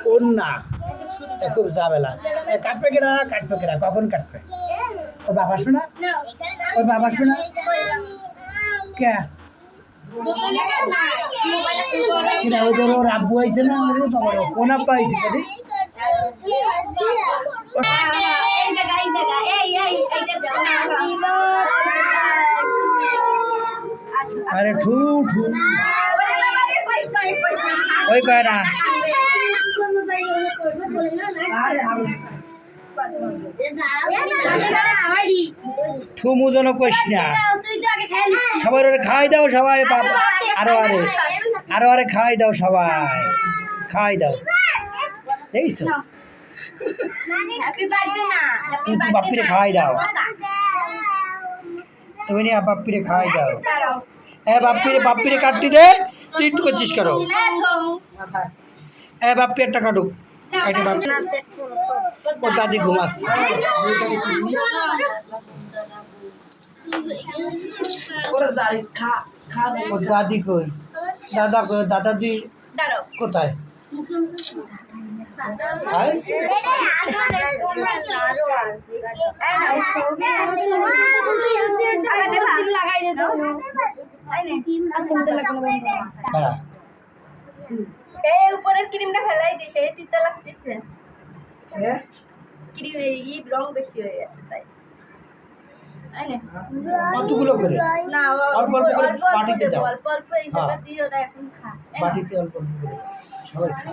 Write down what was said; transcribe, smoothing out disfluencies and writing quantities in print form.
ওর না খুব ঝামেলা কাটবে কিনা কখন কাটবে ওর বাবা আসবে না ওর বাবা আসবে না কে কিনা ওদের ওর আব্বু আইছে না বাবার কোন আব্বা আইছে কদি আরে ঠু ঠু ওই কয় না ঠুমু যেন কইস না সবাই ওরে খাই দাও সবাই আরো আরে খাই দাও সবাই খাই দাও দেখছো তুই বাপ্পিরে খাই দাও তুমি নিয়ে বাপ্পিরে খাই দাও হ্যাঁ বাপ্পিরে কাটতি দে তুই একটু করছিস কেন হ্যাঁ বাপ্পি একটা কাটুক কাটে বাপ্পি ও দাদি ঘুমাচ্ছে ও দাদি কই দাদা কই দাদা দি কোথায় উপরের ক্রিমটা ফেলাই দিছে এই তিতা লাগতেছে ক্রিম এই রং বেশি হয়ে গেছে তাই কতগুলো করে না অল্প অল্প করে বাটিতে দাও অল্প অল্প এই জায়গা দিও না এখন খা বাটিতে অল্প অল্প করে সবাই খা